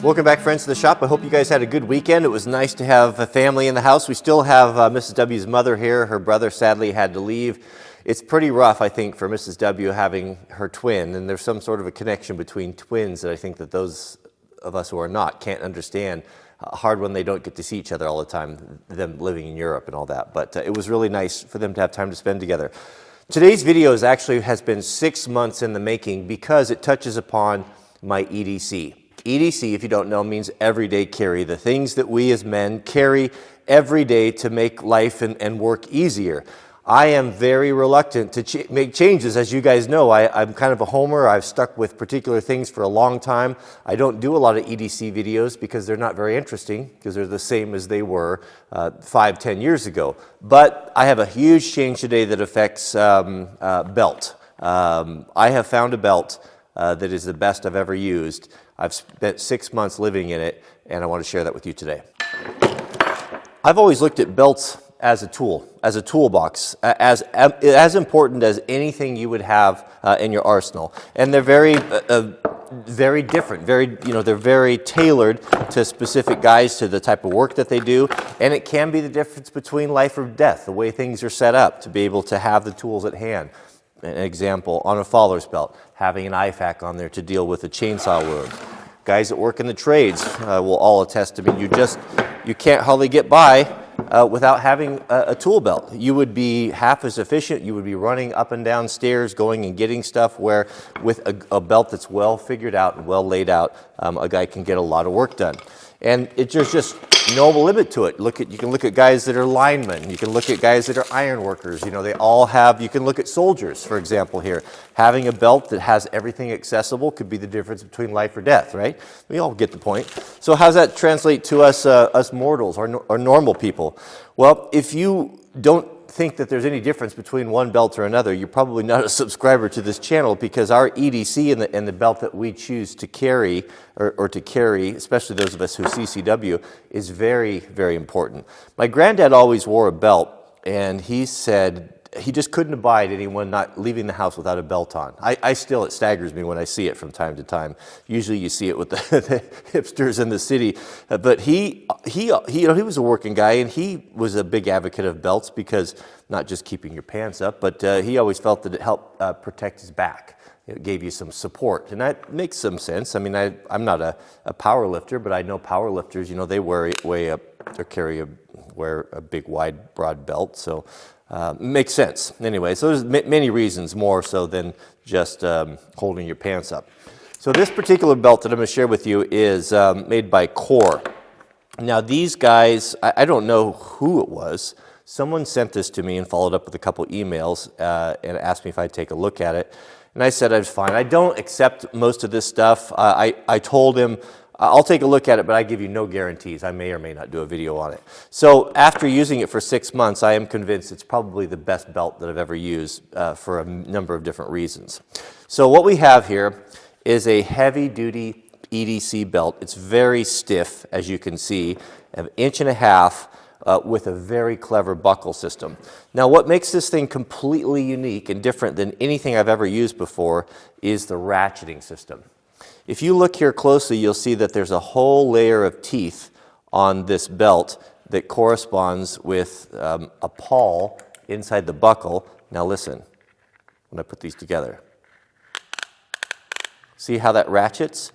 Welcome back, friends, to the shop. I hope you guys had a good weekend. It was nice to have a family in the house. We still have Mrs. W's mother here. Her brother sadly had to leave. It's pretty rough, I think, for Mrs. W having her twin, and there's some sort of a connection between twins that I think that those of us who are not can't understand. Hard when they don't get to see each other all the time, them living in Europe and all that. But it was really nice for them to have time to spend together. Today's video has been 6 months in the making because it touches upon my EDC. EDC, if you don't know, means everyday carry, the things that we as men carry every day to make life and work easier. I am very reluctant to make changes. As you guys know, I'm kind of a homer. I've stuck with particular things for a long time. I don't do a lot of EDC videos because they're not very interesting, because they're the same as they were 5-10 years ago. But I have a huge change today that affects belt. I have found a belt that is the best I've ever used. I've spent 6 months living in it, and I want to share that with you today. I've always looked at belts as a tool, as a toolbox, as important as anything you would have in your arsenal. And they're very different, they're very tailored to specific guys, to the type of work that they do. And it can be the difference between life or death, the way things are set up to be able to have the tools at hand. An example, on a faller's belt, having an IFAC on there to deal with a chainsaw wound. Guys that work in the trades will all attest to me, you can't hardly get by without having a tool belt. You would be half as efficient, you would be running up and down stairs, going and getting stuff, where with a belt that's well figured out and well laid out, a guy can get a lot of work done. And there's just no limit to it. You can look at guys that are linemen. You can look at guys that are iron workers. They all have, you can look at soldiers, for example, here. Having a belt that has everything accessible could be the difference between life or death, right? We all get the point. So how does that translate to us mortals, or normal people? Well, if you don't think that there's any difference between one belt or another, you're probably not a subscriber to this channel, because our EDC and the belt that we choose to carry, or to carry, especially those of us who CCW, is very, very important. My granddad always wore a belt, and he said he just couldn't abide anyone not leaving the house without a belt on. It staggers me when I see it from time to time. Usually you see it with the hipsters in the city. But he was a working guy, and he was a big advocate of belts, because not just keeping your pants up, but he always felt that it helped protect his back. It gave you some support, and that makes some sense. I mean, I'm not a power lifter, but I know power lifters, they wear a big, wide, broad belt, so makes sense. Anyway, so there's many reasons more so than just holding your pants up. So this particular belt that I'm going to share with you is made by Core. Now these guys, I don't know who it was. Someone sent this to me and followed up with a couple emails and asked me if I'd take a look at it. And I said I was fine. I don't accept most of this stuff. I told him, I'll take a look at it, but I give you no guarantees. I may or may not do a video on it. So after using it for 6 months, I am convinced it's probably the best belt that I've ever used for a number of different reasons. So what we have here is a heavy-duty EDC belt. It's very stiff, as you can see, an 1.5 inch with a very clever buckle system. Now what makes this thing completely unique and different than anything I've ever used before is the ratcheting system. If you look here closely, you'll see that there's a whole layer of teeth on this belt that corresponds with a pawl inside the buckle. Now listen, when I put these together. See how that ratchets?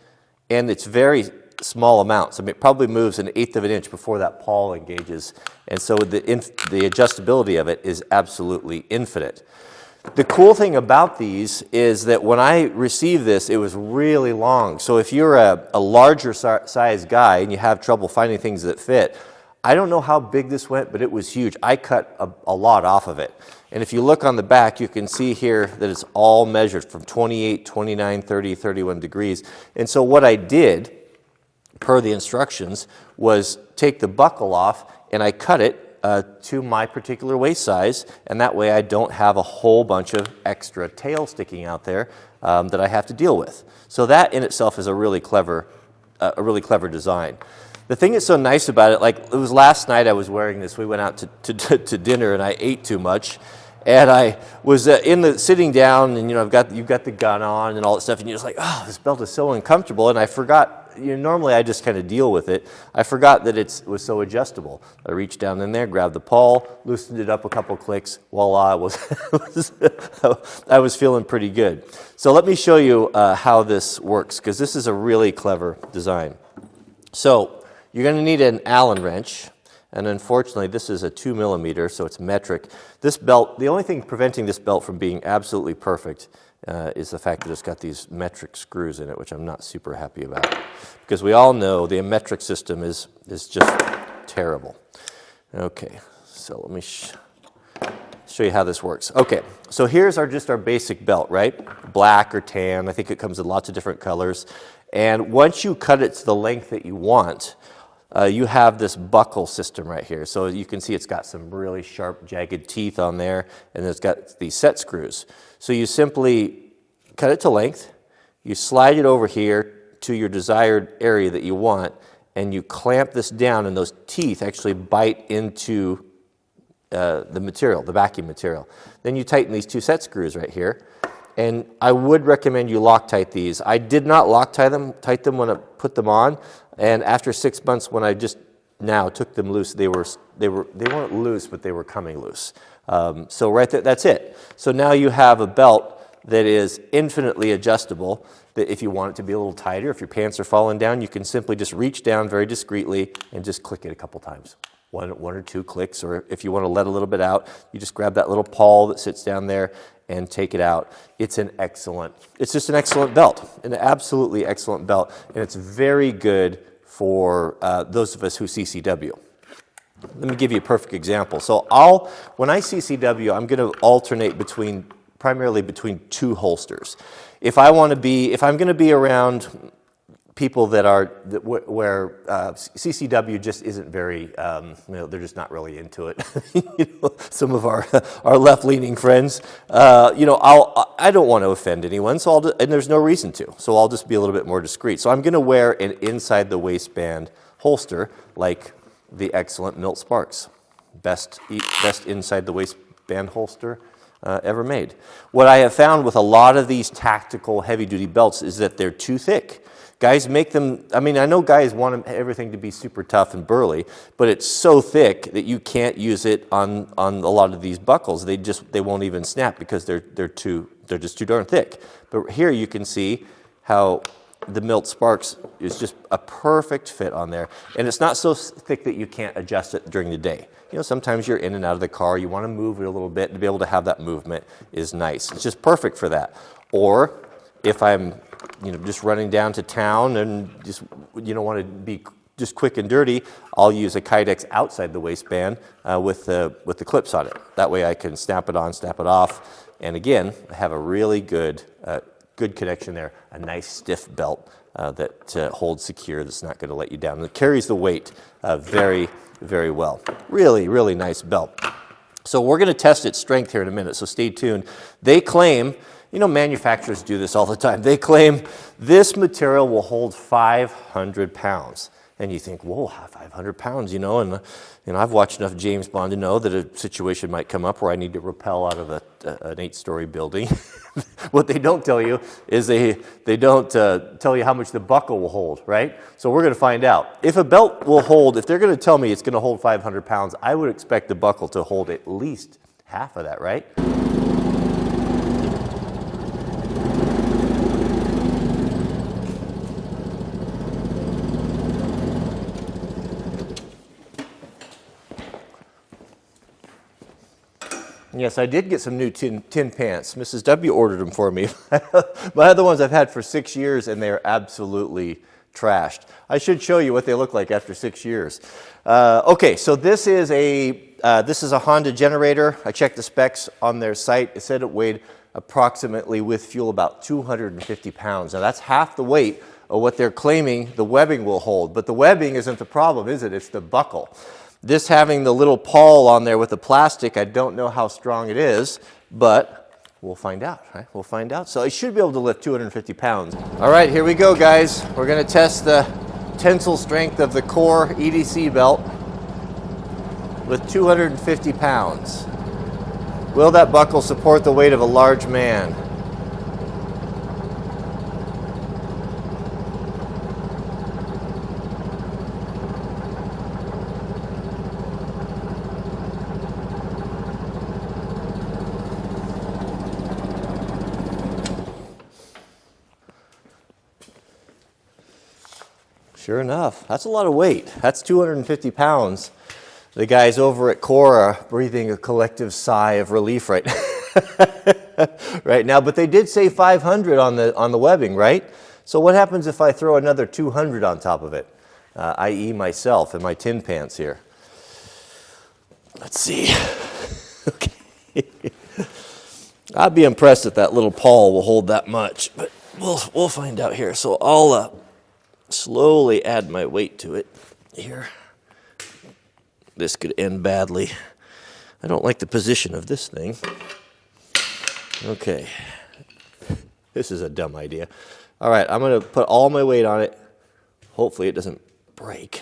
And it's very small amounts. I mean, it probably moves 1/8 of an inch before that pawl engages. And so the adjustability of it is absolutely infinite. The cool thing about these is that when I received this, it was really long. So if you're a larger size guy and you have trouble finding things that fit, I don't know how big this went, but it was huge. I cut a lot off of it. And if you look on the back, you can see here that it's all measured from 28, 29, 30, 31 degrees. And so what I did, per the instructions, was take the buckle off and I cut it to my particular waist size, and that way I don't have a whole bunch of extra tail sticking out there that I have to deal with. So that in itself is a really clever design. The thing that's so nice about it, like it was last night I was wearing this. We went out to dinner and I ate too much. And I was sitting down, and you've got the gun on and all that stuff, and you're just like, oh, this belt is so uncomfortable. And I forgot normally I just kind of deal with it. I forgot that it was so adjustable. I reached down in there, grabbed the pawl, loosened it up a couple clicks. Voila, I was feeling pretty good. So let me show you how this works, because this is a really clever design. So you're going to need an Allen wrench. And unfortunately, this is a 2 millimeter, so it's metric. This belt, the only thing preventing this belt from being absolutely perfect is the fact that it's got these metric screws in it, which I'm not super happy about. Because we all know the metric system is just terrible. Okay, so let me show you how this works. Okay, so here's just our basic belt, right? Black or tan, I think it comes in lots of different colors. And once you cut it to the length that you want, you have this buckle system right here. So you can see it's got some really sharp, jagged teeth on there, and it's got these set screws. So you simply cut it to length, you slide it over here to your desired area that you want, and you clamp this down, and those teeth actually bite into the material, the vacuum material. Then you tighten these 2 set screws right here, and I would recommend you Loctite these. I did not Loctite them when I put them on, and after 6 months, when I just now took them loose, they weren't loose, but they were coming loose. So right there, that's it. So now you have a belt that is infinitely adjustable. That if you want it to be a little tighter, if your pants are falling down, you can simply just reach down very discreetly and just click it a couple times. One or 2 clicks, or if you want to let a little bit out, you just grab that little pawl that sits down there and take it out. It's just an excellent belt, an absolutely excellent belt, and it's very good for those of us who CCW. Let me give you a perfect example. So when I CCW, I'm going to alternate primarily between 2 holsters. If I'm going to be around people where CCW just isn't very, they're just not really into it. Some of our left-leaning friends, I don't want to offend anyone, and there's no reason to. So I'll just be a little bit more discreet. So I'm going to wear an inside the waistband holster, like the excellent Milt Sparks, best inside the waistband holster ever made. What I have found with a lot of these tactical heavy-duty belts is that they're too thick. Guys make them, I know guys want everything to be super tough and burly, but it's so thick that you can't use it on a lot of these buckles. They won't even snap because they're just too darn thick. But here you can see how the Milt Sparks is just a perfect fit on there. And it's not so thick that you can't adjust it during the day. Sometimes you're in and out of the car, you want to move it a little bit, and to be able to have that movement is nice. It's just perfect for that. Or if I'm just running down to town and just want to be just quick and dirty, I'll use a Kydex outside the waistband with the clips on it. That way I can snap it on, snap it off, and again, I have a really good connection there. A nice stiff belt that holds secure, that's not going to let you down. And it carries the weight very, very well. Really, really nice belt. So we're going to test its strength here in a minute, so stay tuned. They claim, manufacturers do this all the time. They claim this material will hold 500 pounds. And you think, whoa, 500 pounds, and I've watched enough James Bond to know that a situation might come up where I need to rappel out of an 8-story building. What they don't tell you is they don't tell you how much the buckle will hold, right? So we're going to find out. If a belt will hold, if they're going to tell me it's going to hold 500 pounds, I would expect the buckle to hold at least half of that, right? Yes, I did get some new tin pants. Mrs. W ordered them for me. My other ones I've had for 6 years, and they're absolutely trashed. I should show you what they look like after 6 years. Okay, so this is a Honda generator. I checked the specs on their site. It said it weighed approximately, with fuel, about 250 pounds. Now that's half the weight of what they're claiming the webbing will hold. But the webbing isn't the problem, is it? It's the buckle. This having the little pawl on there with the plastic, I don't know how strong it is, but we'll find out, right? We'll find out. So it should be able to lift 250 pounds. All right, here we go, guys. We're going to test the tensile strength of the Core EDC belt with 250 pounds. Will that buckle support the weight of a large man? Sure enough, that's a lot of weight. That's 250 pounds. The guys over at Core are breathing a collective sigh of relief right right now, but they did say 500 on the webbing, right? So what happens if I throw another 200 on top of it, i.e. myself and my tin pants here? Let's see. Okay. I'd be impressed if that little pawl will hold that much, but we'll find out here. So I'll slowly add my weight to it here. This could end badly. I don't like the position of this thing. Okay. This is a dumb idea. All right, I'm going to put all my weight on it. Hopefully it doesn't break.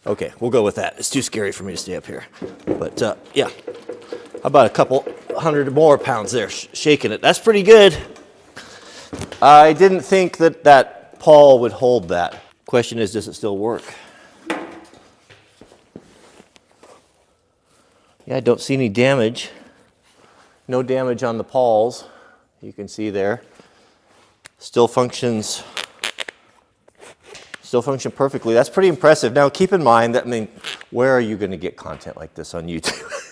Okay, we'll go with that. It's too scary for me to stay up here. But yeah, how about a couple hundred more pounds there, shaking it. That's pretty good. I didn't think that that pawl would hold that. Question is, does it still work? Yeah, I don't see any damage. No damage on the pawls. You can see there. Still function perfectly. That's pretty impressive. Now keep in mind that, I mean, where are you going to get content like this on YouTube?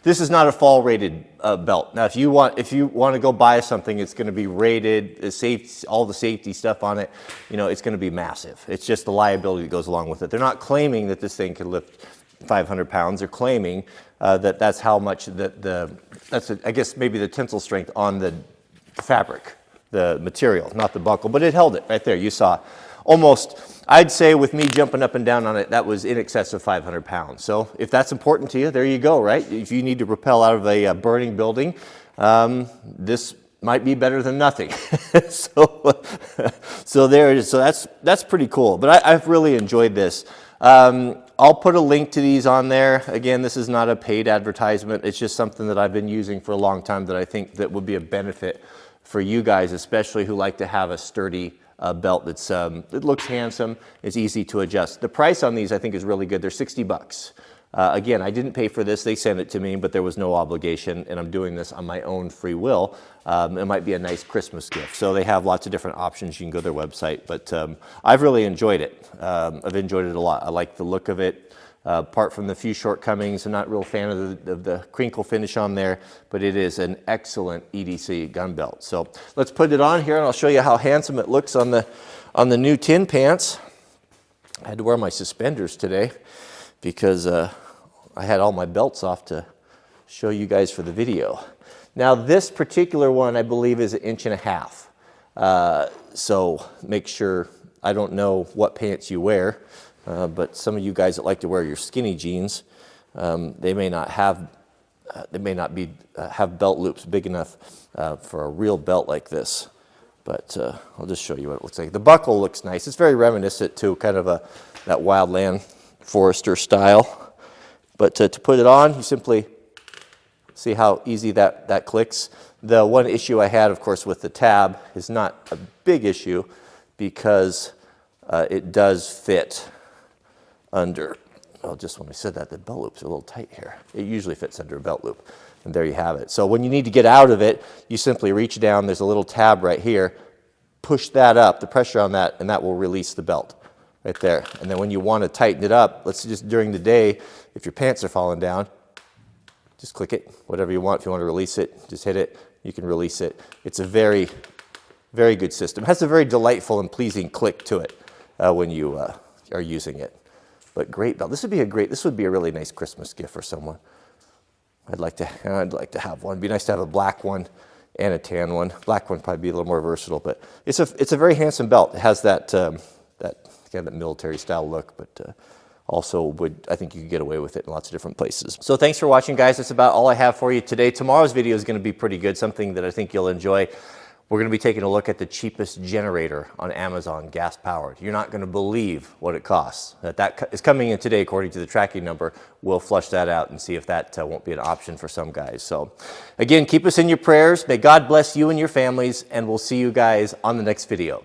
This is not a fall rated belt. Now if you want to go buy something, it's going to be rated, all the safety stuff on it, you know, it's going to be massive. It's just the liability that goes along with it. They're not claiming that this thing can lift 500 pounds. They're claiming that that's how much I guess maybe the tensile strength on the fabric, the material, not the buckle, but it held it right there. You saw almost, I'd say with me jumping up and down on it, that was in excess of 500 pounds. So if that's important to you, there you go, right? If you need to rappel out of a burning building, this might be better than nothing. So there it is. So that's pretty cool. But I've really enjoyed this. I'll put a link to these on there. Again, this is not a paid advertisement. It's just something that I've been using for a long time that I think that would be a benefit for you guys, especially who like to have a sturdy belt that's it looks handsome, it's easy to adjust. The price on these I think is really good. They're 60 bucks. Again, I didn't pay for this. They sent it to me, but there was no obligation, and I'm doing this on my own free will. It might be a nice Christmas gift. So they have lots of different options. You can go to their website, but I've really enjoyed it. I've enjoyed it a lot. I like the look of it. Apart from the few shortcomings, I'm not a real fan of the crinkle finish on there, but it is an excellent EDC gun belt. So let's put it on here, and I'll show you how handsome it looks on the new tin pants. I had to wear my suspenders today because I had all my belts off to show you guys for the video. Now this particular one I believe is 1.5 inches. So make sure, I don't know what pants you wear, but some of you guys that like to wear your skinny jeans, they may not have belt loops big enough for a real belt like this. But I'll just show you what it looks like. The buckle looks nice. It's very reminiscent to kind of that Wildland Forester style. But to put it on, you simply see how easy that clicks. The one issue I had, of course, with the tab is not a big issue because it does fit under. Well, just when I said that, the belt loops are a little tight here. It usually fits under a belt loop, and there you have it. So when you need to get out of it, you simply reach down. There's a little tab right here. Push that up, the pressure on that, and that will release the belt. Right there. And then when you want to tighten it up, let's say just during the day, if your pants are falling down, just click it, whatever you want. If you want to release it, just hit it. You can release it. It's a very, very good system. It has a very delightful and pleasing click to it when you are using it. But great belt. This would be a really nice Christmas gift for someone. I'd like to have one. It'd be nice to have a black one and a tan one. Black one probably be a little more versatile, but it's a very handsome belt. It has that kind of military style look, but also I think you could get away with it in lots of different places. So thanks for watching, guys. That's about all I have for you today. Tomorrow's video is going to be pretty good, something that I think you'll enjoy. We're going to be taking a look at the cheapest generator on Amazon, gas powered. You're not going to believe what it costs. That is coming in today according to the tracking number. We'll flush that out and see if that won't be an option for some guys. So again, keep us in your prayers. May God bless you and your families, and we'll see you guys on the next video.